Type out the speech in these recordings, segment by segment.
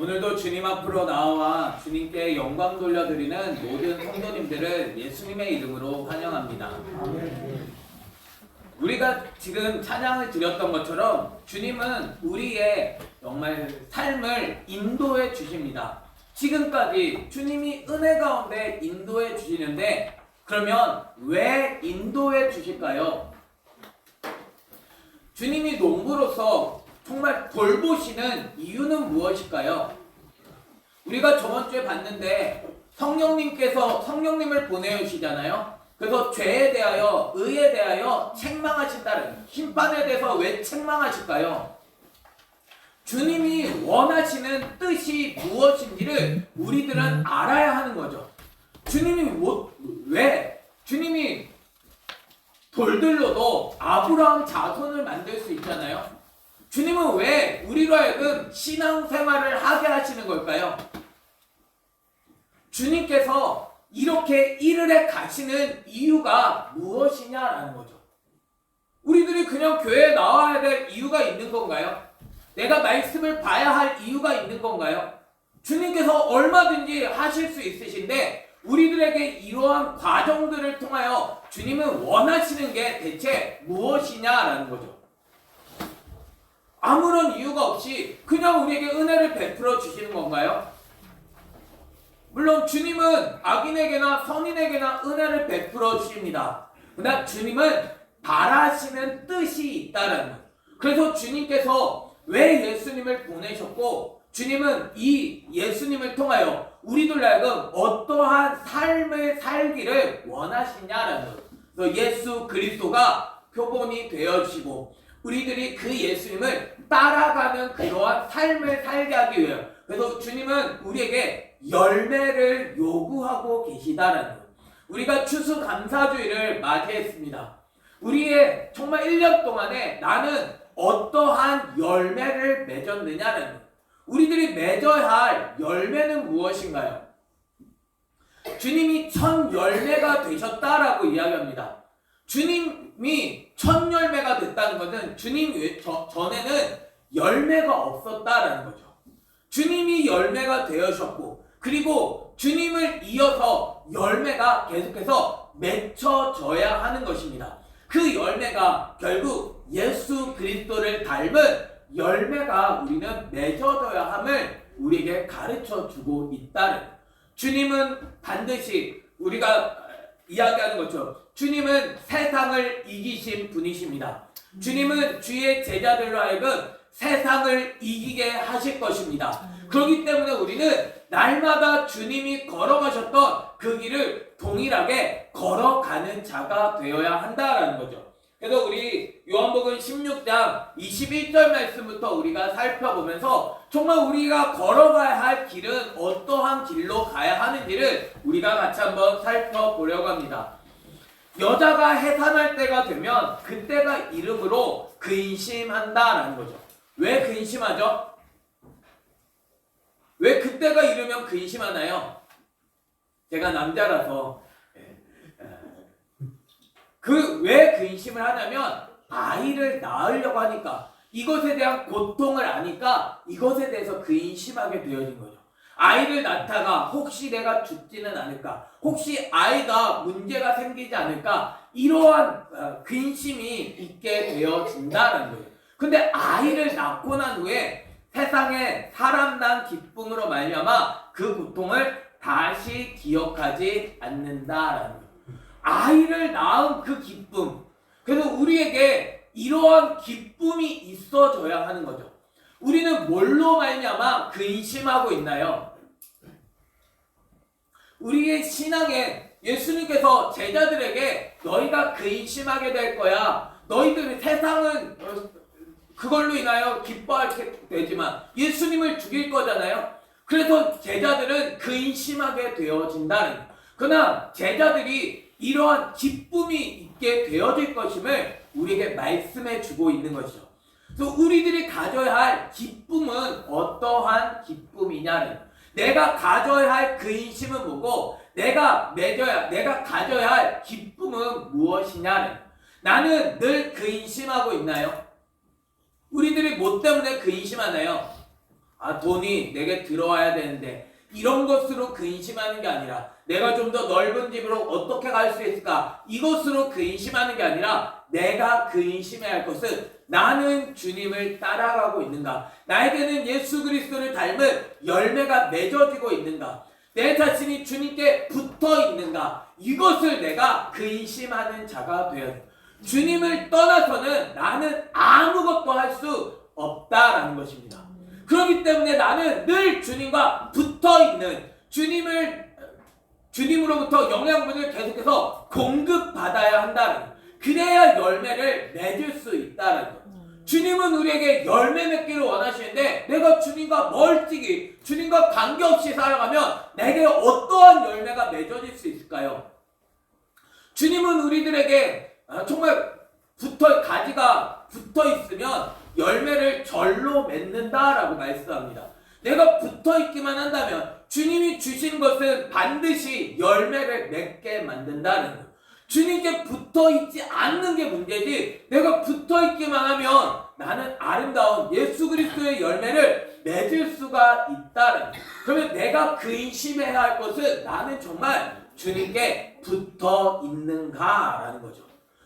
오늘도 주님 앞으로 나와 주님께 영광 돌려드리는 모든 성도님들을 예수님의 이름으로 환영합니다. 우리가 지금 찬양을 드렸던 것처럼 주님은 우리의 정말 삶을 인도해 주십니다. 지금까지 주님이 은혜 가운데 인도해 주시는데 그러면 왜 인도해 주실까요? 주님이 농부로서 정말 돌보시는 이유는 무엇일까요? 우리가 저번주에 봤는데 성령님을 보내주시잖아요. 그래서 죄에 대하여, 의에 대하여 책망하신다는, 심판에 대해서 왜 책망하실까요? 주님이 원하시는 뜻이 무엇인지를 우리들은 알아야 하는 거죠. 주님이 돌들로도 아브라함 자손을 만들 수 있잖아요. 주님은 왜 우리로 하여금 신앙생활을 하게 하시는 걸까요? 주님께서 이렇게 이르러 가시는 이유가 무엇이냐라는 거죠. 우리들이 그냥 교회에 나와야 될 이유가 있는 건가요? 내가 말씀을 봐야 할 이유가 있는 건가요? 주님께서 얼마든지 하실 수 있으신데 우리들에게 이러한 과정들을 통하여 주님은 원하시는 게 대체 무엇이냐라는 거죠. 아무런 이유가 없이 그냥 우리에게 은혜를 베풀어 주시는 건가요? 물론 주님은 악인에게나 선인에게나 은혜를 베풀어 주십니다. 그러나 주님은 바라시는 뜻이 있다는 거예요. 그래서 주님께서 왜 예수님을 보내셨고 주님은 이 예수님을 통하여 우리들 하여금 어떠한 삶을 살기를 원하시냐라는 거예요. 그래서 예수 그리스도가 표본이 되어주시고 우리들이 그 예수님을 따라가는 그러한 삶을 살게 하기 위해요. 그래서 주님은 우리에게 열매를 요구하고 계시다라는 거예요. 우리가 추수감사주의를 맞이했습니다. 우리의 정말 1년 동안에 나는 어떠한 열매를 맺었느냐는 거예요. 우리들이 맺어야 할 열매는 무엇인가요? 주님이 첫 열매가 되셨다라고 이야기합니다. 주님이 첫 열매가 됐다는 것은 주님 전에는 열매가 없었다라는 거죠. 주님이 열매가 되어셨고 그리고 주님을 이어서 열매가 계속해서 맺혀져야 하는 것입니다. 그 열매가 결국 예수 그리스도를 닮은 열매가 우리는 맺어져야 함을 우리에게 가르쳐주고 있다는 주님은 반드시 우리가 이야기하는 것처럼 주님은 세상을 이기신 분이십니다. 주님은 주의 제자들로 하여금 세상을 이기게 하실 것입니다. 그렇기 때문에 우리는 날마다 주님이 걸어가셨던 그 길을 동일하게 걸어가는 자가 되어야 한다라는 거죠. 그래서 우리 요한복음 16장 21절 말씀부터 우리가 살펴보면서 정말 우리가 걸어가야 할 길은 어떠한 길로 가야 하는지를 우리가 같이 한번 살펴보려고 합니다. 여자가 해산할 때가 되면 그때가 이름으로 근심한다라는 거죠. 왜 근심하죠? 왜 그때가 이르면 근심하나요? 제가 남자라서 왜 근심을 하냐면 아이를 낳으려고 하니까 이것에 대한 고통을 아니까 이것에 대해서 근심하게 되어진 거죠. 아이를 낳다가 혹시 내가 죽지는 않을까? 혹시 아이가 문제가 생기지 않을까? 이러한 근심이 있게 되어진다는 거예요. 근데 아이를 낳고 난 후에 세상에 사람 난 기쁨으로 말미암아 그 고통을 다시 기억하지 않는다라는 거예요. 아이를 낳은 그 기쁨. 그래서 우리에게 이러한 기쁨이 있어져야 하는 거죠. 우리는 뭘로 말미암아 근심하고 있나요? 우리의 신앙에 예수님께서 제자들에게 너희가 근심하게 될 거야. 너희들은 세상은 그걸로 인하여 기뻐하게 되지만 예수님을 죽일 거잖아요. 그래서 제자들은 근심하게 되어진다는. 그러나 제자들이 이러한 기쁨이 있게 되어질 것임을 우리에게 말씀해 주고 있는 것이죠. 그래서 우리들이 가져야 할 기쁨은 어떠한 기쁨이냐는, 내가 가져야 할 근심은 뭐고 내가 가져야 할 기쁨은 무엇이냐는. 나는 늘 근심하고 있나요? 우리들이 뭐 때문에 근심하나요? 돈이 내게 들어와야 되는데 이런 것으로 근심하는 게 아니라 내가 좀 더 넓은 집으로 어떻게 갈 수 있을까 이것으로 근심하는 게 아니라 내가 근심해야 할 것은 나는 주님을 따라가고 있는가, 나에게는 예수 그리스도를 닮은 열매가 맺어지고 있는가, 내 자신이 주님께 붙어 있는가, 이것을 내가 근심하는 자가 되어야 돼. 주님을 떠나서는 나는 아무것도 할 수 없다라는 것입니다. 그렇기 때문에 나는 늘 주님과 붙어 있는, 주님으로부터 영양분을 계속해서 공급받아야 한다는 것. 그래야 열매를 맺을 수 있다는 것. 주님은 우리에게 열매 맺기를 원하시는데 내가 주님과 멀찍이 주님과 관계없이 살아가면 내게 어떠한 열매가 맺어질 수 있을까요? 주님은 우리들에게 정말 가지가 붙어 있으면 열매를 절로 맺는다라고 말씀합니다. 내가 붙어 있기만 한다면 주님이 주신 것은 반드시 열매를 맺게 만든다는 것. 주님께 붙어 있지 않는 게 문제지, 내가 붙어 있기만 하면 나는 아름다운 예수 그리스도의 열매를 맺을 수가 있다는 것. 그러면 내가 근심해야 할 것은 나는 정말 주님께 붙어 있는가라는 거죠.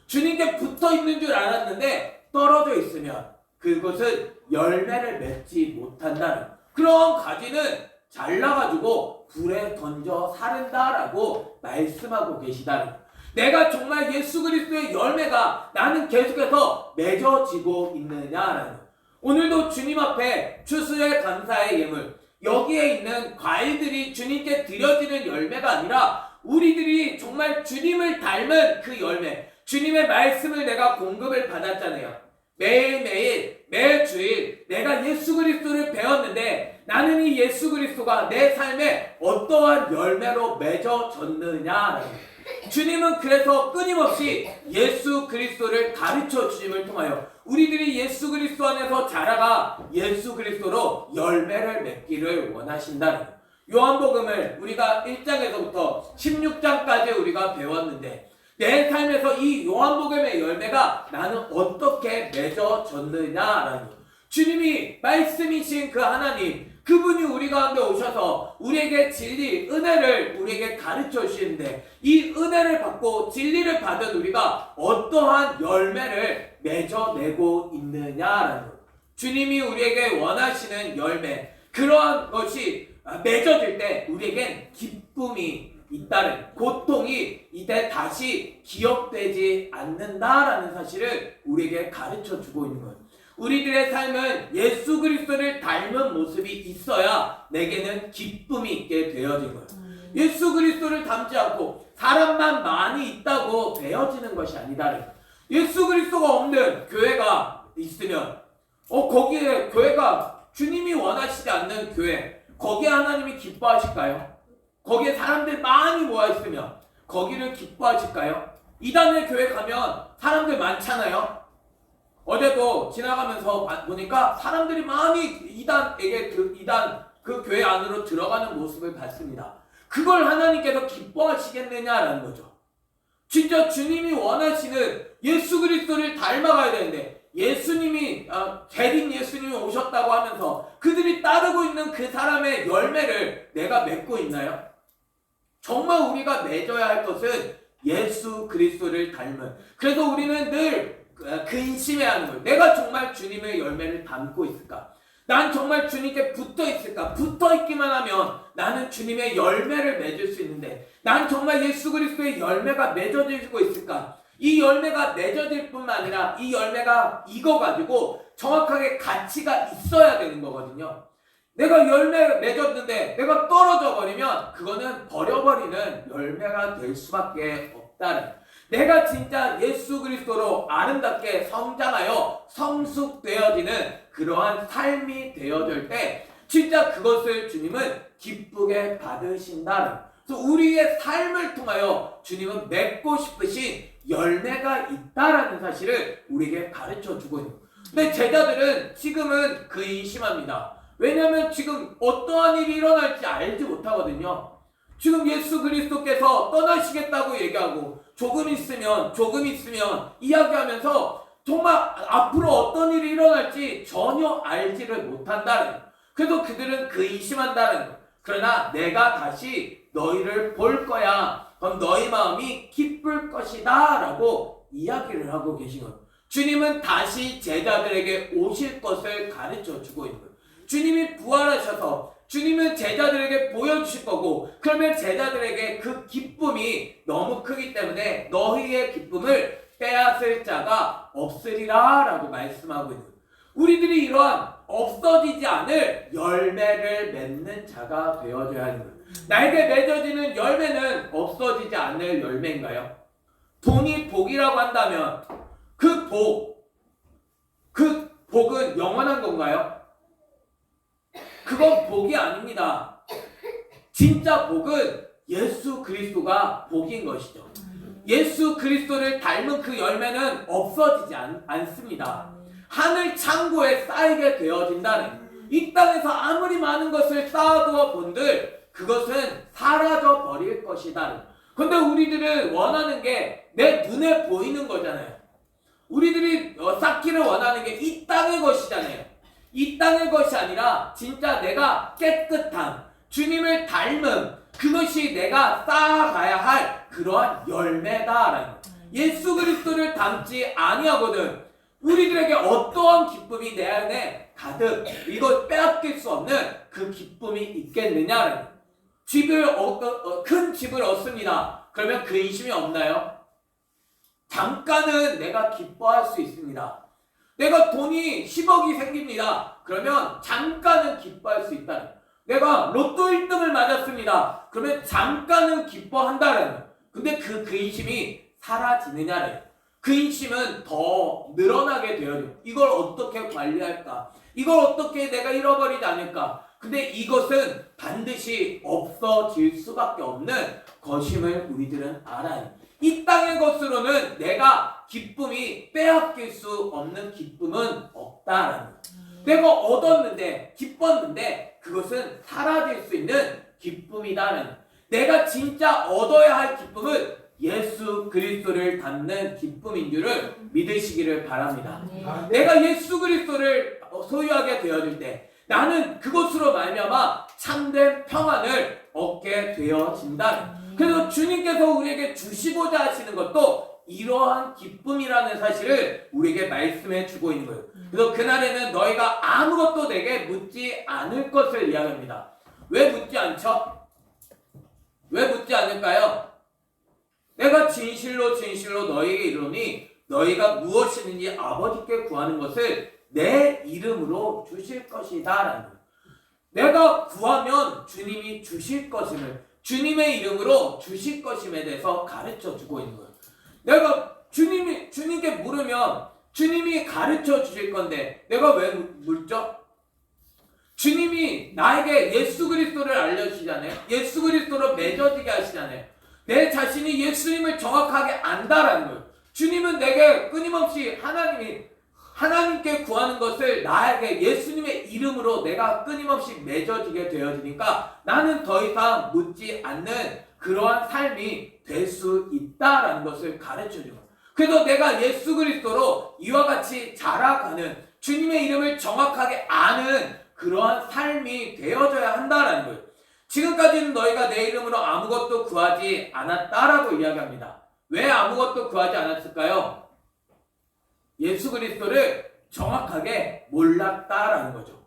주님께 붙어 있는 줄 알았는데 떨어져 있으면 그것은 열매를 맺지 못한다는, 그런 가지는 잘라가지고 불에 던져 사른다라고 말씀하고 계시다는 것. 내가 정말 예수 그리스도의 열매가 나는 계속해서 맺어지고 있느냐라는 것. 오늘도 주님 앞에 추수의 감사의 예물, 여기에 있는 과일들이 주님께 드려지는 열매가 아니라 우리들이 정말 주님을 닮은 그 열매, 주님의 말씀을 내가 공급을 받았잖아요. 매일매일 매주일 내가 예수 그리스도를 배웠는데 나는 이 예수 그리스도가 내 삶에 어떠한 열매로 맺어졌느냐. 주님은 그래서 끊임없이 예수 그리스도를 가르쳐 주심을 통하여 우리들이 예수 그리스도 안에서 자라가 예수 그리스도로 열매를 맺기를 원하신다는 거예요. 요한복음을 우리가 1장에서부터 16장까지 우리가 배웠는데 내 삶에서 이 요한복음의 열매가 나는 어떻게 맺어졌느냐라는 것. 주님이 말씀이신 그 하나님, 그분이 우리 가운데 오셔서 우리에게 진리, 은혜를 우리에게 가르쳐 주시는데 이 은혜를 받고 진리를 받은 우리가 어떠한 열매를 맺어내고 있느냐라는 것. 주님이 우리에게 원하시는 열매, 그러한 것이 맺어질 때 우리에겐 기쁨이 있다는, 고통이 이제 다시 기억되지 않는다라는 사실을 우리에게 가르쳐 주고 있는 거예요. 우리들의 삶은 예수 그리스도를 닮은 모습이 있어야 내게는 기쁨이 있게 되어진 거예요. 예수 그리스도를 닮지 않고 사람만 많이 있다고 되어지는 것이 아니다는 거예요. 예수 그리스도가 없는 교회가 있으면 거기에 교회가 주님이 원하시지 않는 교회, 거기에 하나님이 기뻐하실까요? 거기에 사람들 많이 모여있으면 거기를 기뻐하실까요? 이단의 교회 가면 사람들 많잖아요. 어제도 지나가면서 보니까 사람들이 많이 이단 그 교회 안으로 들어가는 모습을 봤습니다. 그걸 하나님께서 기뻐하시겠느냐라는 거죠. 진짜 주님이 원하시는 예수 그리스도를 닮아가야 되는데 예수님이 재림 예수님이 오셨다고 하면서 그들이 따르고 있는 그 사람의 열매를 내가 맺고 있나요? 정말 우리가 맺어야 할 것은 예수 그리스도를 닮은, 그래서 우리는 늘 근심해야 하는 거예요. 내가 정말 주님의 열매를 담고 있을까? 난 정말 주님께 붙어 있을까? 붙어 있기만 하면 나는 주님의 열매를 맺을 수 있는데 난 정말 예수 그리스도의 열매가 맺어지고 있을까? 이 열매가 맺어질 뿐만 아니라 이 열매가 익어가지고 정확하게 가치가 있어야 되는 거거든요. 내가 열매 맺었는데 내가 떨어져 버리면 그거는 버려버리는 열매가 될 수밖에 없다는, 내가 진짜 예수 그리스도로 아름답게 성장하여 성숙되어지는 그러한 삶이 되어질 때 진짜 그것을 주님은 기쁘게 받으신다는, 그래서 우리의 삶을 통하여 주님은 맺고 싶으신 열매가 있다라는 사실을 우리에게 가르쳐 주고 있는 거예요. 근데 제자들은 지금은 근심합니다. 왜냐하면 지금 어떠한 일이 일어날지 알지 못하거든요. 지금 예수 그리스도께서 떠나시겠다고 얘기하고 조금 있으면 이야기하면서 정말 앞으로 어떤 일이 일어날지 전혀 알지를 못한다는, 그래서 그들은 근심한다는 거. 그러나 내가 다시 너희를 볼 거야. 그럼 너희 마음이 기쁠 것이다 라고 이야기를 하고 계신 거예요. 주님은 다시 제자들에게 오실 것을 가르쳐 주고 있는 거예요. 주님이 부활하셔서 주님은 제자들에게 보여주실 거고, 그러면 제자들에게 그 기쁨이 너무 크기 때문에 너희의 기쁨을 빼앗을 자가 없으리라 라고 말씀하고 있는 거예요. 우리들이 이러한 없어지지 않을 열매를 맺는 자가 되어줘야 하는 거예요. 나에게 맺어지는 열매는 없어지지 않을 열매인가요? 돈이 복이라고 한다면 그 복은 영원한 건가요? 그건 복이 아닙니다. 진짜 복은 예수 그리스도가 복인 것이죠. 예수 그리스도를 닮은 그 열매는 없어지지 않습니다. 하늘 창고에 쌓이게 되어진다는, 이 땅에서 아무리 많은 것을 쌓아두어 본들 그것은 사라져 버릴 것이다. 근데 우리들은 원하는 게 내 눈에 보이는 거잖아요. 우리들이 쌓기를 원하는 게 이 땅의 것이잖아요. 이 땅의 것이 아니라 진짜 내가 깨끗한 주님을 닮은 그것이 내가 쌓아가야 할 그러한 열매다라는, 예수 그리스도를 닮지 아니하거든 우리들에게 어떠한 기쁨이 내 안에 가득, 이걸 빼앗길 수 없는 그 기쁨이 있겠느냐라는. 큰 집을 얻습니다. 그러면 근심이 없나요? 잠깐은 내가 기뻐할 수 있습니다. 내가 돈이 10억이 생깁니다. 그러면 잠깐은 기뻐할 수 있다. 내가 로또 1등을 맞았습니다. 그러면 잠깐은 기뻐한다는. 근데 그 근심이 사라지느냐래. 근심은 더 늘어나게 되어요. 이걸 어떻게 관리할까? 이걸 어떻게 내가 잃어버리지 않을까? 근데 이것은 반드시 없어질 수밖에 없는 것임을 우리들은 알아요. 이 땅의 것으로는 내가 기쁨이 빼앗길 수 없는 기쁨은 없다라는 거예요. 내가 얻었는데 기뻤는데 그것은 사라질 수 있는 기쁨이다라는 거예요. 내가 진짜 얻어야 할 기쁨은 예수 그리스도를 닮는 기쁨인 줄을 믿으시기를 바랍니다. 내가 예수 그리스도를 소유하게 되어질 때 나는 그것으로 말미암아 참된 평안을 얻게 되어진다. 그래서 주님께서 우리에게 주시고자 하시는 것도 이러한 기쁨이라는 사실을 우리에게 말씀해 주고 있는 거예요. 그래서 그날에는 너희가 아무것도 내게 묻지 않을 것을 이야기합니다. 왜 묻지 않죠? 왜 묻지 않을까요? 내가 진실로 진실로 너희에게 이르노니 너희가 무엇이든지 아버지께 구하는 것을 내 이름으로 주실 것이다 라는 거예요. 내가 구하면 주님이 주실 것임을, 주님의 이름으로 주실 것임에 대해서 가르쳐 주고 있는 거예요. 내가 주님께 물으면 주님이 가르쳐 주실 건데 내가 왜 묻죠? 주님이 나에게 예수 그리스도를 알려주시잖아요. 예수 그리스도로 맺어지게 하시잖아요. 내 자신이 예수님을 정확하게 안다라는 거예요. 주님은 내게 끊임없이 하나님께 구하는 것을 나에게 예수님의 이름으로 내가 끊임없이 맺어지게 되어지니까 나는 더 이상 묻지 않는 그러한 삶이 될 수 있다라는 것을 가르쳐줘요. 그래서 내가 예수 그리스도로 이와 같이 자라가는, 주님의 이름을 정확하게 아는 그러한 삶이 되어져야 한다라는 거예요. 지금까지는 너희가 내 이름으로 아무것도 구하지 않았다라고 이야기합니다. 왜 아무것도 구하지 않았을까요? 예수 그리스도를 정확하게 몰랐다라는 거죠.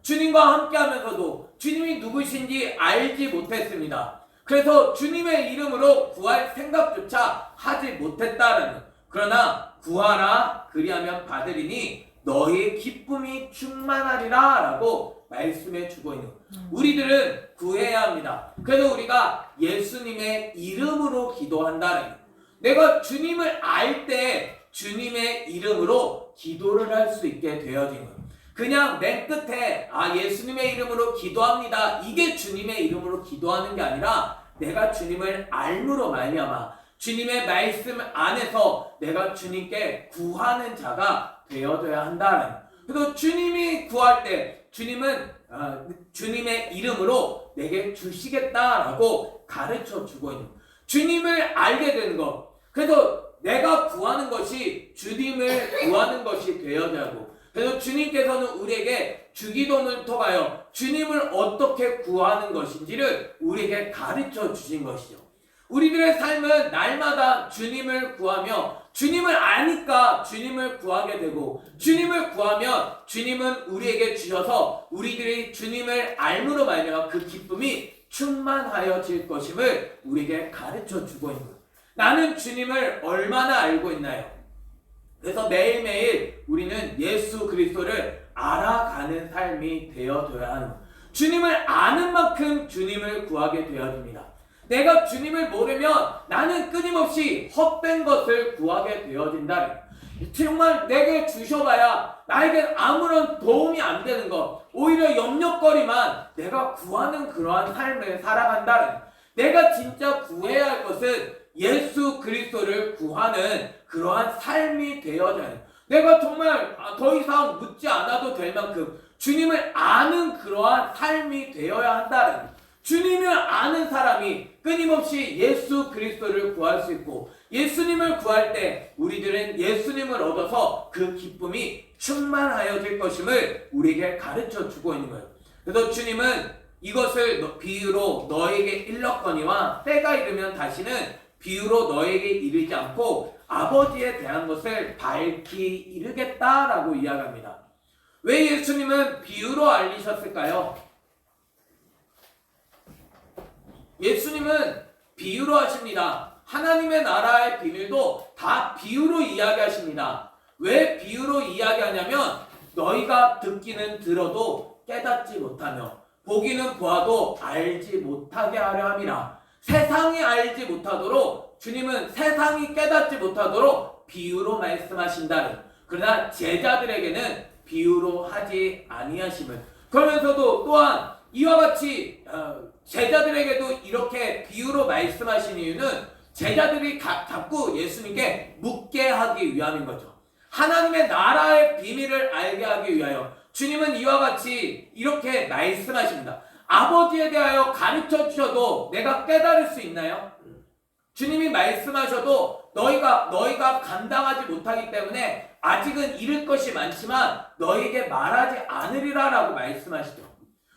주님과 함께 하면서도 주님이 누구신지 알지 못했습니다. 그래서 주님의 이름으로 구할 생각조차 하지 못했다라는 거예요. 그러나 구하라 그리하면 받으리니 너희의 기쁨이 충만하리라 라고 말씀해 주고 있는 거예요. 우리들은 구해야 합니다. 그래서 우리가 예수님의 이름으로 기도한다는 거예요. 내가 주님을 알 때 주님의 이름으로 기도를 할 수 있게 되어진 거예요. 그냥 맨 끝에 예수님의 이름으로 기도합니다, 이게 주님의 이름으로 기도하는 게 아니라 내가 주님을 알므로 말미암아 주님의 말씀 안에서 내가 주님께 구하는 자가 되어져야 한다는 거예요. 그래서 주님이 구할 때 주님은 주님의 이름으로 내게 주시겠다라고 가르쳐 주고 있는 거예요. 주님을 알게 되는 것. 그래서 내가 구하는 것이 주님을 구하는 것이 되어야 하고, 그래서 주님께서는 우리에게 주기도문을 통하여 주님을 어떻게 구하는 것인지를 우리에게 가르쳐 주신 것이죠. 우리들의 삶은 날마다 주님을 구하며 주님을 아니까 주님을 구하게 되고, 주님을 구하면 주님은 우리에게 주셔서 우리들이 주님을 알므로 말미암아 그 기쁨이 충만하여질 것임을 우리에게 가르쳐 주고 있는 거예요. 나는 주님을 얼마나 알고 있나요? 그래서 매일매일 우리는 예수 그리스도를 알아가는 삶이 되어줘야 하는 거예요. 주님을 아는 만큼 주님을 구하게 되어집니다. 내가 주님을 모르면 나는 끊임없이 헛된 것을 구하게 되어진다. 정말 내게 주셔봐야 나에겐 아무런 도움이 안 되는 것, 오히려 염려거리만 내가 구하는 그러한 삶을 살아간다는, 내가 진짜 구해야 할 것은 예수 그리스도를 구하는 그러한 삶이 되어져야 해요. 내가 정말 더 이상 묻지 않아도 될 만큼 주님을 아는 그러한 삶이 되어야 한다는, 주님을 아는 사람이 끊임없이 예수 그리스도를 구할 수 있고, 예수님을 구할 때 우리들은 예수님을 얻어서 그 기쁨이 충만하여질 것임을 우리에게 가르쳐 주고 있는 거예요. 그래서 주님은 이것을 비유로 너에게 일렀거니와 때가 이르면 다시는 비유로 너에게 이르지 않고 아버지에 대한 것을 밝히 이르겠다라고 이야기합니다. 왜 예수님은 비유로 알리셨을까요? 예수님은 비유로 하십니다. 하나님의 나라의 비밀도 다 비유로 이야기하십니다. 왜 비유로 이야기하냐면 너희가 듣기는 들어도 깨닫지 못하며 보기는 보아도 알지 못하게 하려 함이라. 세상이 알지 못하도록, 주님은 세상이 깨닫지 못하도록 비유로 말씀하신다는, 그러나 제자들에게는 비유로 하지 아니하심을, 그러면서도 또한 이와 같이 제자들에게도 이렇게 비유로 말씀하신 이유는 제자들이 자꾸 예수님께 묻게 하기 위함인 거죠. 하나님의 나라의 비밀을 알게 하기 위하여 주님은 이와 같이 이렇게 말씀하십니다. 아버지에 대하여 가르쳐 주셔도 내가 깨달을 수 있나요? 주님이 말씀하셔도 너희가 감당하지 못하기 때문에 아직은 잃을 것이 많지만 너희에게 말하지 않으리라 라고 말씀하시죠.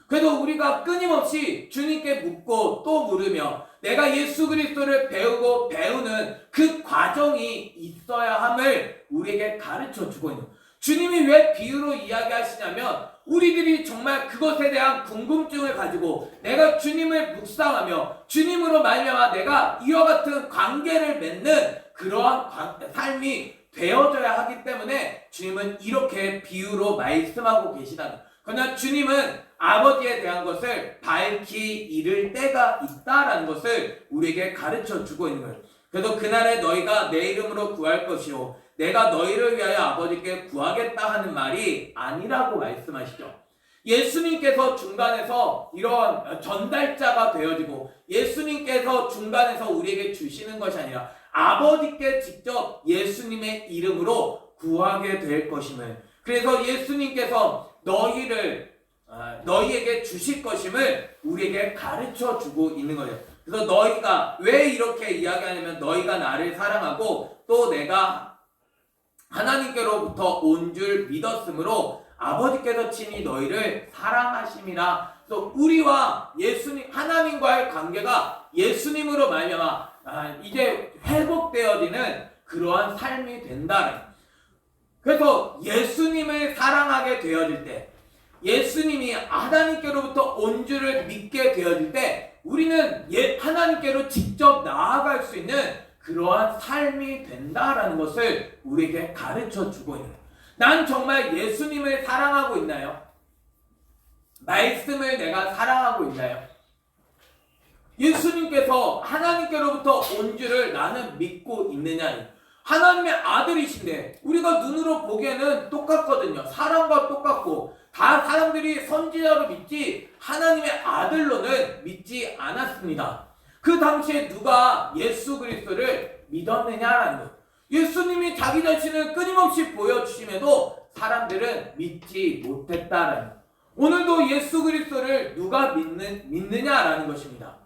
그래도 우리가 끊임없이 주님께 묻고 또 물으며 내가 예수 그리스도를 배우고 배우는 그 과정이 있어야 함을 우리에게 가르쳐 주고 있는, 주님이 왜 비유로 이야기하시냐면 우리들이 정말 그것에 대한 궁금증을 가지고 내가 주님을 묵상하며 주님으로 말미암아 내가 이와 같은 관계를 맺는 그러한 삶이 되어져야 하기 때문에 주님은 이렇게 비유로 말씀하고 계시다는, 그러나 주님은 아버지에 대한 것을 밝히 이를 때가 있다라는 것을 우리에게 가르쳐 주고 있는 거예요. 그래서 그날에 너희가 내 이름으로 구할 것이요 내가 너희를 위하여 아버지께 구하겠다 하는 말이 아니라고 말씀하시죠. 예수님께서 중간에서 이런 전달자가 되어지고 예수님께서 중간에서 우리에게 주시는 것이 아니라 아버지께 직접 예수님의 이름으로 구하게 될 것임을, 그래서 예수님께서 너희에게 주실 것임을 우리에게 가르쳐 주고 있는 거예요. 그래서 너희가 왜 이렇게 이야기하냐면 너희가 나를 사랑하고 또 내가 하나님께로부터 온 줄 믿었으므로 아버지께서 친히 너희를 사랑하심이라. 또 우리와 예수님, 하나님과의 관계가 예수님으로 말미암아 이제 회복되어지는 그러한 삶이 된다는. 그래서 예수님을 사랑하게 되어질 때, 예수님이 하나님께로부터 온 줄을 믿게 되어질 때 우리는 하나님께로 직접 나아갈 수 있는 그러한 삶이 된다라는 것을 우리에게 가르쳐 주고 있는 거예요. 난 정말 예수님을 사랑하고 있나요? 말씀을 내가 사랑하고 있나요? 예수님께서 하나님께로부터 온 줄을 나는 믿고 있느냐? 하나님의 아들이신데 우리가 눈으로 보기에는 똑같거든요. 사람과 똑같고 다 사람들이 선지자로 믿지 하나님의 아들로는 믿지 않았습니다. 그 당시에 누가 예수 그리스도를 믿었느냐라는 것. 예수님이 자기 자신을 끊임없이 보여주심에도 사람들은 믿지 못했다라는 것. 오늘도 예수 그리스도를 누가 믿느냐라는 것입니다.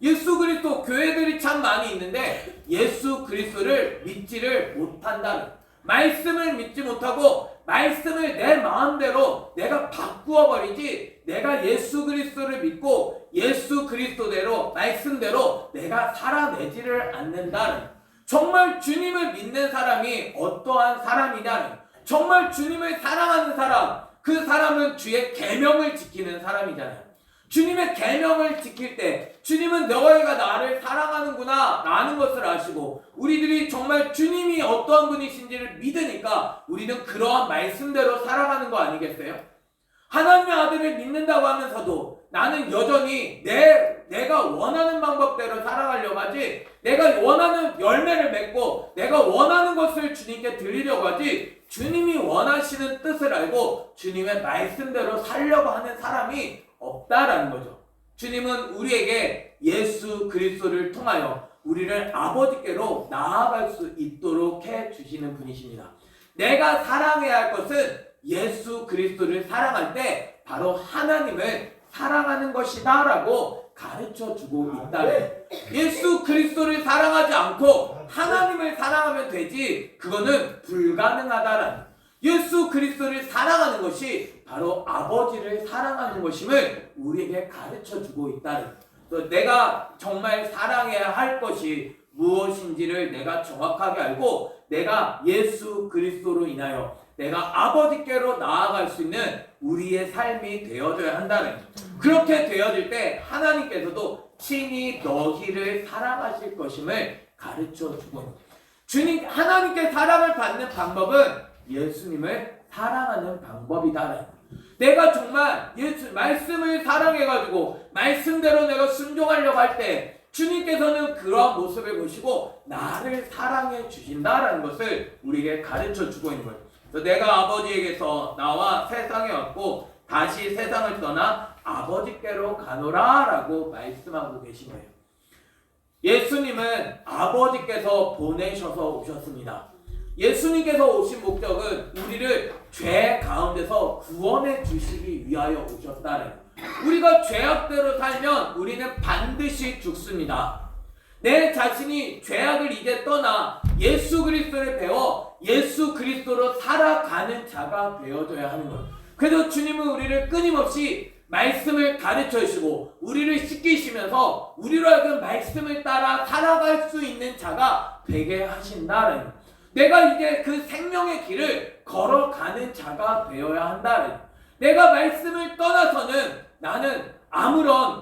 예수 그리스도 교회들이 참 많이 있는데 예수 그리스도를 믿지를 못한다는, 말씀을 믿지 못하고 말씀을 내 마음대로 내가 바꾸어 버리지, 내가 예수 그리스도를 믿고 예수 그리스도대로 말씀대로 내가 살아내지를 않는다는, 정말 주님을 믿는 사람이 어떠한 사람이냐는, 정말 주님을 사랑하는 사람, 그 사람은 주의 계명을 지키는 사람이잖아요. 주님의 계명을 지킬 때 주님은 너희가 나를 사랑하는구나 라는 것을 아시고, 우리들이 정말 주님이 어떠한 분이신지를 믿으니까 우리는 그러한 말씀대로 살아가는 거 아니겠어요? 하나님의 아들을 믿는다고 하면서도 나는 여전히 내가 원하는 방법대로 살아가려고 하지, 내가 원하는 열매를 맺고 내가 원하는 것을 주님께 드리려고 하지, 주님이 원하시는 뜻을 알고 주님의 말씀대로 살려고 하는 사람이 없다라는 거죠. 주님은 우리에게 예수 그리스도를 통하여 우리를 아버지께로 나아갈 수 있도록 해 주시는 분이십니다. 내가 사랑해야 할 것은 예수 그리스도를 사랑할 때 바로 하나님을 사랑하는 것이다 라고 가르쳐 주고 있다는, 예수 그리스도를 사랑하지 않고 하나님을 사랑하면 되지, 그거는 불가능하다라는, 예수 그리스도를 사랑하는 것이 바로 아버지를 사랑하는 것임을 우리에게 가르쳐 주고 있다는, 또 내가 정말 사랑해야 할 것이 무엇인지를 내가 정확하게 알고 내가 예수 그리스도로 인하여 내가 아버지께로 나아갈 수 있는 우리의 삶이 되어져야 한다는, 그렇게 되어질 때 하나님께서도 친히 너희를 사랑하실 것임을 가르쳐 주고, 주님 하나님께 사랑을 받는 방법은 예수님을 사랑하는 방법이다. 내가 정말 예수 말씀을 사랑해가지고 말씀대로 내가 순종하려고 할 때 주님께서는 그러한 모습을 보시고 나를 사랑해 주신다라는 것을 우리에게 가르쳐 주고 있는 거예요. 그래서 내가 아버지에게서 나와 세상에 왔고 다시 세상을 떠나 아버지께로 가노라 라고 말씀하고 계신 거예요. 예수님은 아버지께서 보내셔서 오셨습니다. 예수님께서 오신 목적은 우리를 죄 가운데서 구원해 주시기 위하여 오셨다는, 우리가 죄악대로 살면 우리는 반드시 죽습니다. 내 자신이 죄악을 이제 떠나 예수 그리스도를 배워 예수 그리스도로 살아가는 자가 되어져야 하는 거예요. 그래서 주님은 우리를 끊임없이 말씀을 가르쳐 주시고 우리를 씻기시면서 우리로 하여금 말씀을 따라 살아갈 수 있는 자가 되게 하신다는 거예요. 내가 이제 그 생명의 길을 걸어가는 자가 되어야 한다는, 내가 말씀을 떠나서는 나는 아무런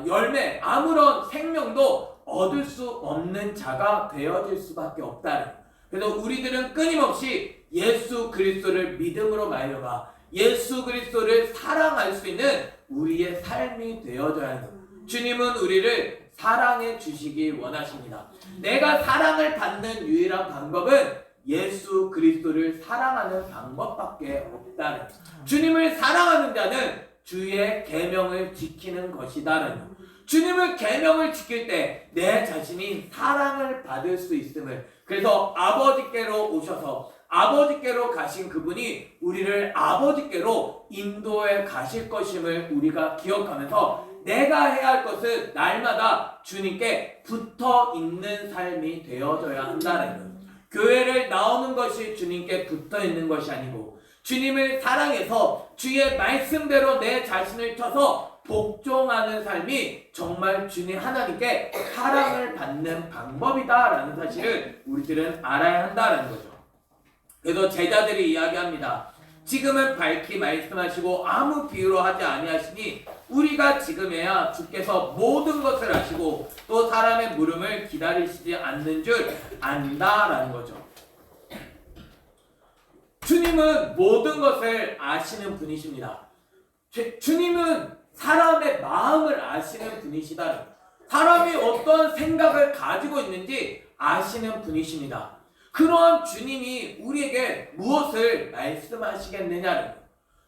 열매, 아무런 생명도 얻을 수 없는 자가 되어질 수밖에 없다는, 그래서 우리들은 끊임없이 예수 그리스도를 믿음으로 말려가 예수 그리스도를 사랑할 수 있는 우리의 삶이 되어져야 하는 것. 주님은 우리를 사랑해 주시기 원하십니다. 내가 사랑을 받는 유일한 방법은 예수 그리스도를 사랑하는 방법밖에 없다는, 주님을 사랑하는 자는 주의 계명을 지키는 것이다는, 주님의 계명을 지킬 때 내 자신이 사랑을 받을 수 있음을, 그래서 아버지께로 오셔서 아버지께로 가신 그분이 우리를 아버지께로 인도해 가실 것임을 우리가 기억하면서 내가 해야 할 것은 날마다 주님께 붙어 있는 삶이 되어져야 한다는 거예요. 교회를 나오는 것이 주님께 붙어 있는 것이 아니고 주님을 사랑해서 주의 말씀대로 내 자신을 쳐서 복종하는 삶이 정말 주님 하나님께 사랑을 받는 방법이다라는 사실을 우리들은 알아야 한다는 거죠. 그래서 제자들이 이야기합니다. 지금은 밝히 말씀하시고 아무 비유로 하지 아니하시니 우리가 지금에야 주께서 모든 것을 아시고 또 사람의 물음을 기다리시지 않는 줄 안다라는 거죠. 주님은 모든 것을 아시는 분이십니다. 주님은 사람의 마음을 아시는 분이시다는, 사람이 어떤 생각을 가지고 있는지 아시는 분이십니다. 그러한 주님이 우리에게 무엇을 말씀하시겠느냐는,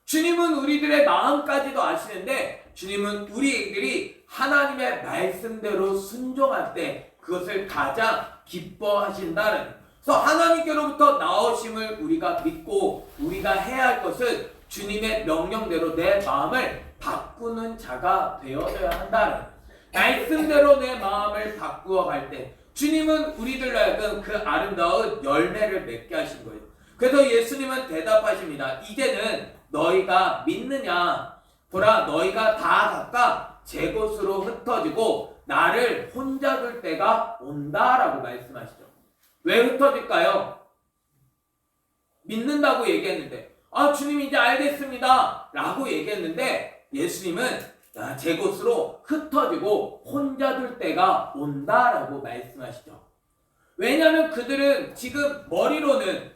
주님은 우리들의 마음까지도 아시는데 주님은 우리들이 하나님의 말씀대로 순종할 때 그것을 가장 기뻐하신다는, 그래서 하나님께로부터 나오심을 우리가 믿고 우리가 해야 할 것은 주님의 명령대로 내 마음을 바꾸는 자가 되어져야 한다는, 말씀대로 내 마음을 바꾸어 갈 때 주님은 우리들로 하여금 그 아름다운 열매를 맺게 하신 거예요. 그래서 예수님은 대답하십니다. 이제는 너희가 믿느냐? 보라, 너희가 다 각각 제 곳으로 흩어지고 나를 혼자 둘 때가 온다라고 말씀하시죠. 왜 흩어질까요? 믿는다고 얘기했는데, 주님 이제 알겠습니다 라고 얘기했는데, 예수님은 제 곳으로 흩어지고 혼자 둘 때가 온다라고 말씀하시죠. 왜냐하면 그들은 지금 머리로는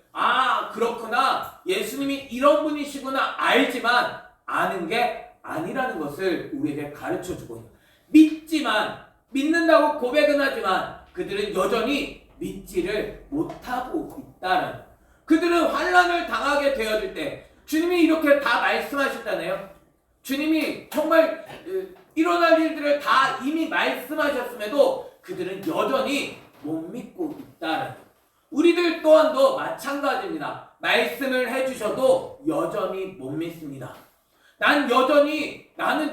그렇구나, 예수님이 이런 분이시구나 알지만 아는 게 아니라는 것을 우리에게 가르쳐주고 있는, 믿는다고 고백은 하지만 그들은 여전히 믿지를 못하고 있다는, 그들은 환난을 당하게 되어질 때 주님이 이렇게 다 말씀하셨잖아요. 주님이 정말 일어날 일들을 다 이미 말씀하셨음에도 그들은 여전히 못 믿고 있다는, 우리들 또한도 마찬가지입니다. 말씀을 해주셔도 여전히 못 믿습니다. 나는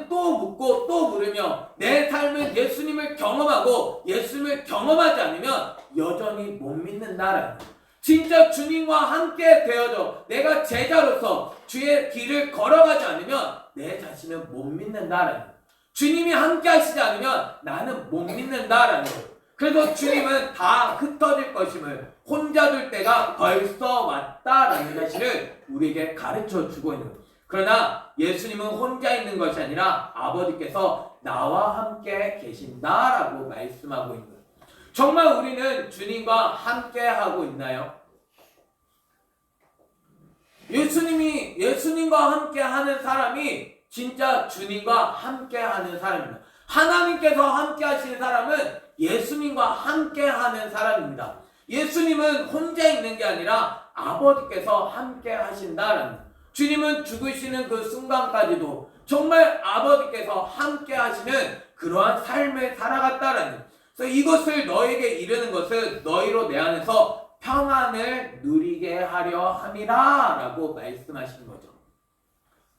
또 묻고 또 물으며 내 삶은 예수님을 경험하고 예수님을 경험하지 않으면 여전히 못 믿는다라는, 진짜 주님과 함께 되어져 내가 제자로서 주의 길을 걸어가지 않으면 내 자신은 못 믿는다라는, 주님이 함께 하시지 않으면 나는 못 믿는다라는 거예요. 그래서 주님은 다 흩어질 것임을, 혼자 둘 때가 벌써 왔다라는 사실을 우리에게 가르쳐 주고 있는 거예요. 그러나 예수님은 혼자 있는 것이 아니라 아버지께서 나와 함께 계신다라고 말씀하고 있는 거예요. 정말 우리는 주님과 함께 하고 있나요? 예수님과 함께 하는 사람이 진짜 주님과 함께 하는 사람입니다. 하나님께서 함께 하시는 사람은 예수님과 함께 하는 사람입니다. 예수님은 혼자 있는 게 아니라 아버지께서 함께 하신다라는, 주님은 죽으시는 그 순간까지도 정말 아버지께서 함께 하시는 그러한 삶을 살아갔다라는, 그래서 이것을 너에게 이르는 것은 너희로 내 안에서 평안을 누리게 하려 함이라 라고 말씀하시는 거죠.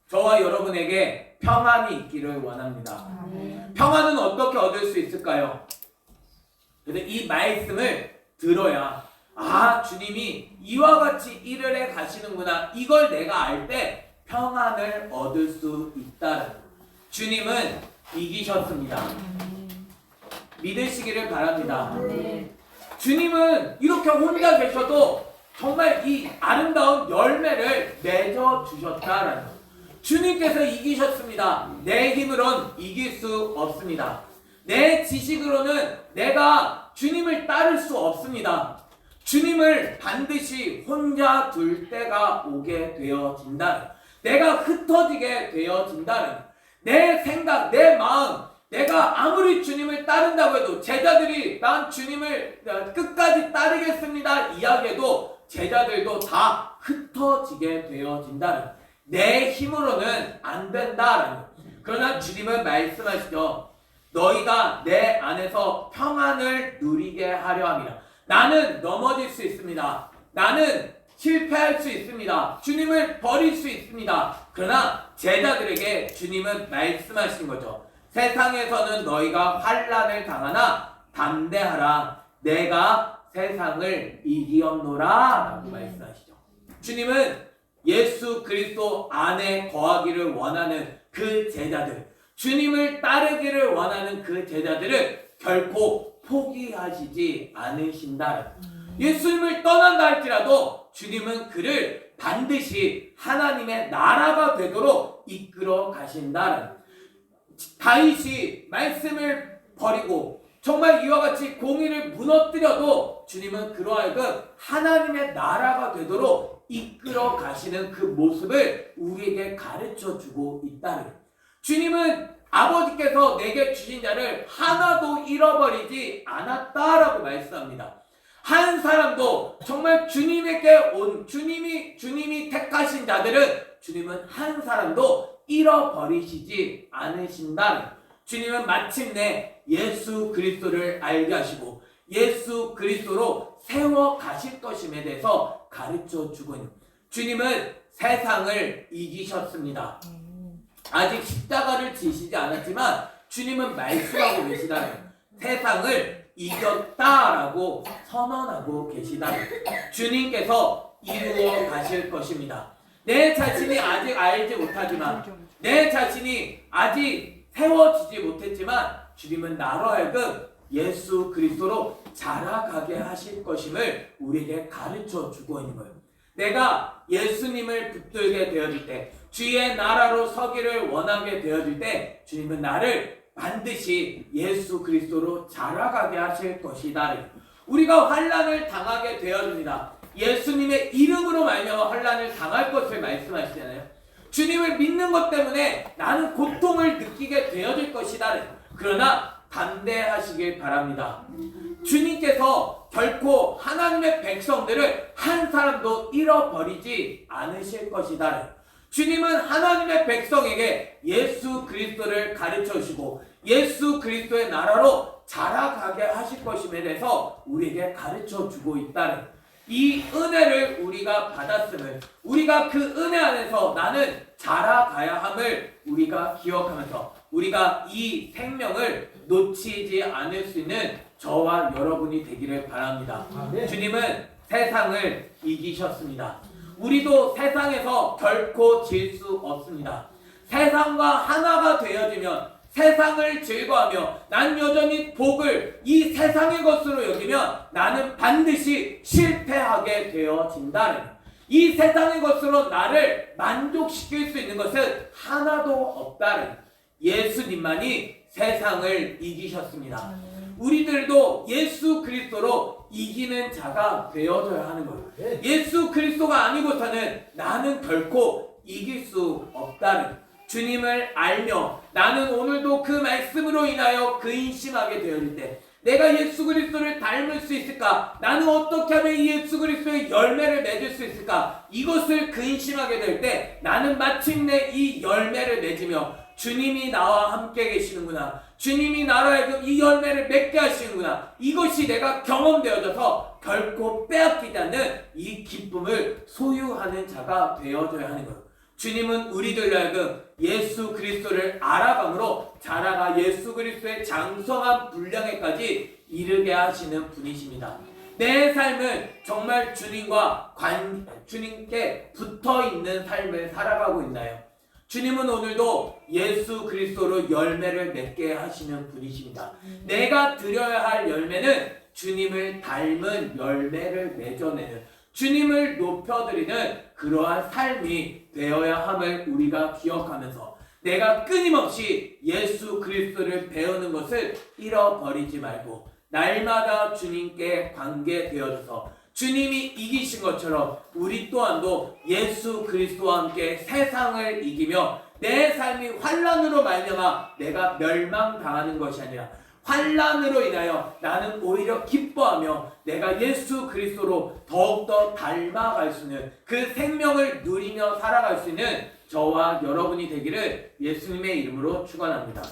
저와 여러분에게 평안이 있기를 원합니다. 평안은 어떻게 얻을 수 있을까요? 그래서 이 말씀을 들어야 주님이 이와 같이 일을 해 가시는구나, 이걸 내가 알 때 평안을 얻을 수 있다는, 주님은 이기셨습니다. 믿으시기를 바랍니다. 주님은 이렇게 혼자 계셔도 정말 이 아름다운 열매를 맺어 주셨다라는, 주님께서 이기셨습니다. 내 힘으론 이길 수 없습니다. 내 지식으로는 내가 주님을 따를 수 없습니다. 주님을 반드시 혼자 둘 때가 오게 되어진다는, 내가 흩어지게 되어진다는, 내 생각, 내 마음, 내가 아무리 주님을 따른다고 해도, 제자들이 난 주님을 끝까지 따르겠습니다 이야기해도 제자들도 다 흩어지게 되어진다는, 내 힘으로는 안 된다라는. 그러나 주님은 말씀하시죠. 너희가 내 안에서 평안을 누리게 하려 함이라. 나는 넘어질 수 있습니다. 나는 실패할 수 있습니다. 주님을 버릴 수 있습니다. 그러나 제자들에게 주님은 말씀하신 거죠. 세상에서는 너희가 환난을 당하나 담대하라. 내가 세상을 이기었노라 라고 말씀하시죠. 주님은 예수 그리스도 안에 거하기를 원하는 그 제자들, 주님을 따르기를 원하는 그 제자들을 결코 포기하시지 않으신다. 예수님을 떠난다 할지라도 주님은 그를 반드시 하나님의 나라가 되도록 이끌어 가신다. 다윗이 말씀을 버리고 정말 이와 같이 공의를 무너뜨려도 주님은 그러하여금 하나님의 나라가 되도록 이끌어 가시는 그 모습을 우리에게 가르쳐 주고 있다는, 주님은 아버지께서 내게 주신 자를 하나도 잃어버리지 않았다라고 말씀합니다. 한 사람도 정말 주님에게 온, 주님이 택하신 자들은 주님은 한 사람도 잃어버리시지 않으신다는, 주님은 마침내 예수 그리스도를 알게 하시고 예수 그리스도로 세워 가실 것임에 대해서 가르쳐 주고 있는, 주님은 세상을 이기셨습니다. 아직 십자가를 지시지 않았지만 주님은 말씀하고 계시다는, 세상을 이겼다라고 선언하고 계시다는, 주님께서 이루어 가실 것입니다. 내 자신이 아직 알지 못하지만, 내 자신이 아직 세워지지 못했지만 주님은 나로 하여금 예수 그리스도로 자라가게 하실 것임을 우리에게 가르쳐 주고 있는 거예요. 내가 예수님을 붙들게 되어질 때, 주의 나라로 서기를 원하게 되어질 때 주님은 나를 반드시 예수 그리스도로 자라가게 하실 것이다. 우리가 환난을 당하게 되어집니다. 예수님의 이름으로 말미암아 환난을 당할 것을 말씀하시잖아요. 주님을 믿는 것 때문에 나는 고통을 느끼게 되어질 것이다. 그러나 담대하시길 바랍니다. 주님께서 결코 하나님의 백성들을 한 사람도 잃어버리지 않으실 것이다. 주님은 하나님의 백성에게 예수 그리스도를 가르쳐 주시고 예수 그리스도의 나라로 자라가게 하실 것임에 대해서 우리에게 가르쳐 주고 있다는, 이 은혜를 우리가 받았음을, 우리가 그 은혜 안에서 나는 자라가야 함을 우리가 기억하면서 우리가 이 생명을 놓치지 않을 수 있는 저와 여러분이 되기를 바랍니다. 주님은 세상을 이기셨습니다. 우리도 세상에서 결코 질 수 없습니다. 세상과 하나가 되어지면, 세상을 즐거워하며 난 여전히 복을 이 세상의 것으로 여기면 나는 반드시 실패하게 되어진다는, 이 세상의 것으로 나를 만족시킬 수 있는 것은 하나도 없다는, 예수님만이 세상을 이기셨습니다. 우리들도 예수 그리스도로 이기는 자가 되어져야 하는 거예요. 예수 그리스도가 아니고서는 나는 결코 이길 수 없다는, 주님을 알며 나는 오늘도 그 말씀으로 인하여 근심하게 되어질 때 내가 예수 그리스도를 닮을 수 있을까? 나는 어떻게 하면 이 예수 그리스도의 열매를 맺을 수 있을까? 이것을 근심하게 될 때 나는 마침내 이 열매를 맺으며 주님이 나와 함께 계시는구나, 주님이 나로 하여금 이 열매를 맺게 하시는구나, 이것이 내가 경험되어져서 결코 빼앗기지 않는 이 기쁨을 소유하는 자가 되어져야 하는 거예요. 주님은 우리들로 하여금 예수 그리스도를 알아감으로 자라가 예수 그리스도의 장성한 분량에까지 이르게 하시는 분이십니다. 내 삶은 정말 주님께 붙어있는 삶을 살아가고 있나요? 주님은 오늘도 예수 그리스도로 열매를 맺게 하시는 분이십니다. 내가 드려야 할 열매는 주님을 닮은 열매를 맺어내는, 주님을 높여드리는 그러한 삶이 되어야 함을 우리가 기억하면서 내가 끊임없이 예수 그리스도를 배우는 것을 잃어버리지 말고 날마다 주님께 관계되어져서 주님이 이기신 것처럼 우리 또한도 예수 그리스도와 함께 세상을 이기며 내 삶이 환난으로 말미암아 내가 멸망당하는 것이 아니라 환난으로 인하여 나는 오히려 기뻐하며 내가 예수 그리스도로 더욱더 닮아갈 수 있는 그 생명을 누리며 살아갈 수 있는 저와 여러분이 되기를 예수님의 이름으로 축원합니다.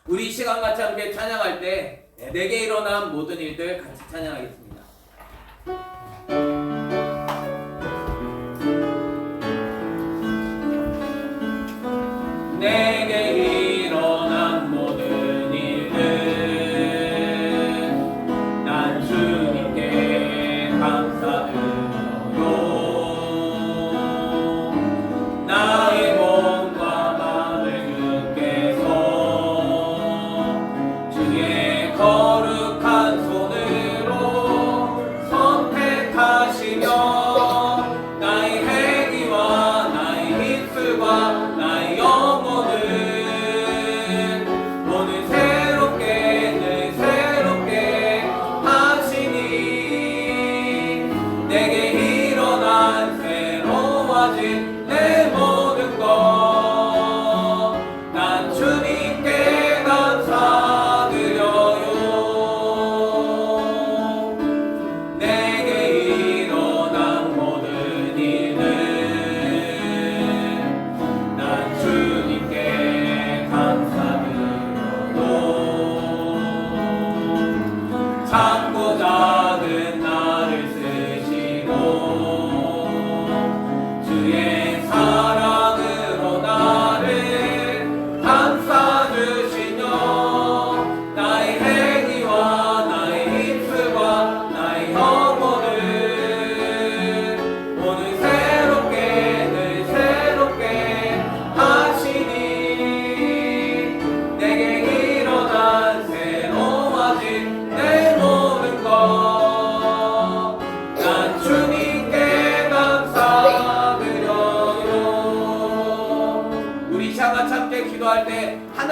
우리 이 시간 같이 함께 찬양할 때 내게 일어난 모든 일들 같이 찬양하겠습니다. 내게 일어난 모든 일들 난 주님께 감사드려요. 나의 몸과 마음을 주께서 주의 거룩한 손으로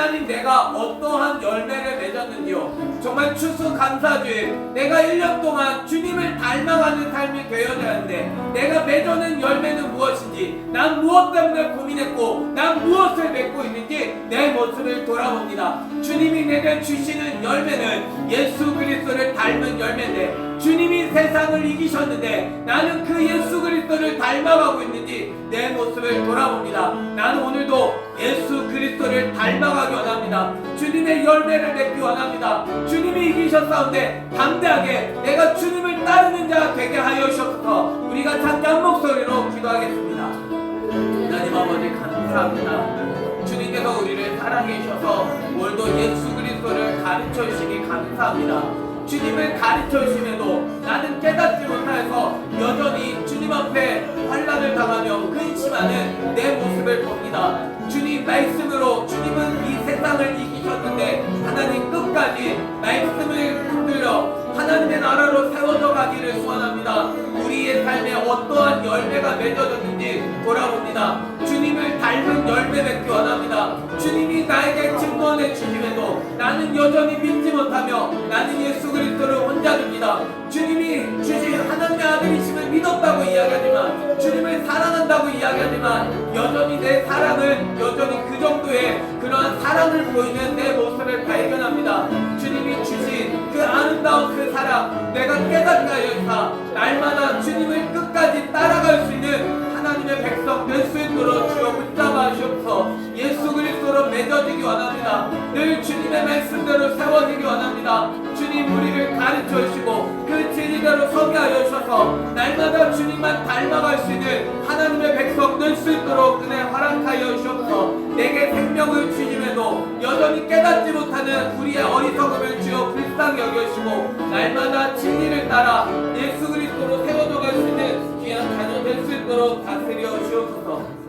하나님 내가 어떠한 열매를 맺었는지요. 정말 추수감사주일 내가 1년 동안 주님을 닮아가는 삶이 되어야 하는데 내가 맺어낸 열매는 무엇인지, 난 무엇 때문에 고민했고 난 무엇을 맺고 있는지 내 모습을 돌아봅니다. 주님이 내게 주시는 열매는 예수 그리스도를 닮은 열매인데, 주님이 세상을 이기셨는데 나는 그 예수 그리스도를 닮아가고 있는지 내 모습을 돌아봅니다. 나는 오늘도 예수 그리스도를 닮아가기 원합니다. 주님의 열매를 맺기 원합니다. 주님이 이기셨사온데 담대하게 내가 주님을 따르는 자가 되게 하여 주옵소서. 우리가 함께 한 목소리로 기도하겠습니다. 하나님 아버지 감사합니다. 주님께서 우리를 사랑해 주셔서 오늘도 예수 그리스도를 가르쳐 주시기 감사합니다. 주님을 가르쳐 주심에도 나는 깨닫지 못하여서 여전히 주님 앞에 환난을 당하며 근심하는 내 모습을 봅니다. 주님 말씀으로 주님은 이 세상을 이기셨는데 하나님 끝까지 말씀을 붙들려 하나님의 나라로 세워져 가기를 소원합니다. 우리의 삶에 어떠한 열매가 맺어졌는지 돌아봅니다. 주님을 닮은 열매 맺기 원합니다. 주님이 나에게 증거해 주심에도 나는 여전히 믿지 못하며 나는 예수 그리스도를 혼자 둡니다. 주님이 주신 하나님의 아들이심을 믿었다고 이야기하지만, 주님을 사랑한다고 이야기하지만 여전히 내 사랑은 여전히 그 정도의 그러한 사랑을 보이는 내 모습을 발견합니다. 주님이 주신 그 아름다운 그 사랑 내가 깨닫게 하여 주사 날마다 주님을 끝까지 따라갈 수 있는 하나님의 백성 될 수 있도록 주여 붙잡아 주옵소서. 예수 그리스도로 맺어지기 원합니다. 늘 주님의 말씀대로 세워지기 원합니다. 주님 우리를 가르쳐 주시고 그 진리대로 서게 하여 주셔서 날마다 주님만 닮아갈 수 있는 하나님의 백성 될 수 있도록 은혜 허락하여 주옵소서. 내게 생명을 주심에도 여전히 깨닫지 못하는 우리의 어리석음을 주여 불쌍히 여겨주시고 날마다 진리를 따라 예수 그리스도로 세워져 갈 수 있는 귀한 자녀 될 수 있도록 다스려 주옵소서.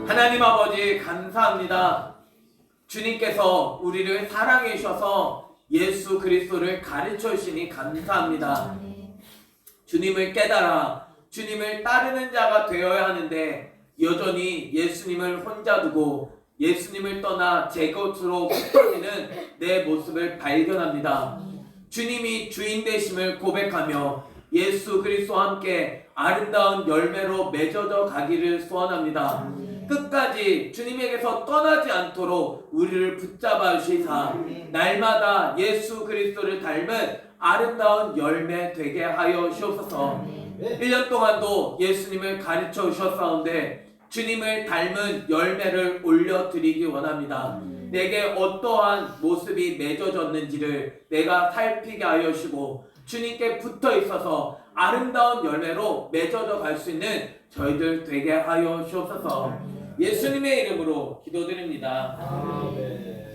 하나님 아버지 감사합니다. 주님께서 우리를 사랑해 주셔서 예수 그리스도를 가르쳐 주시니 감사합니다. 주님을 깨달아 주님을 따르는 자가 되어야 하는데 여전히 예수님을 혼자 두고 예수님을 떠나 제 것으로 흩어지는 내 모습을 발견합니다. 주님이 주인 되심을 고백하며 예수 그리스도와 함께 아름다운 열매로 맺어져 가기를 소원합니다. 끝까지 주님에게서 떠나지 않도록 우리를 붙잡아 주시사 날마다 예수 그리스도를 닮은 아름다운 열매 되게 하여 주옵소서. 1년 동안도 예수님을 가르쳐 주셨사온데 주님을 닮은 열매를 올려드리기 원합니다. 내게 어떠한 모습이 맺어졌는지를 내가 살피게 하여 주시고 주님께 붙어 있어서 아름다운 열매로 맺어져 갈 수 있는 저희들 되게 하여 주옵소서. 예수님의 이름으로 기도드립니다. 아멘.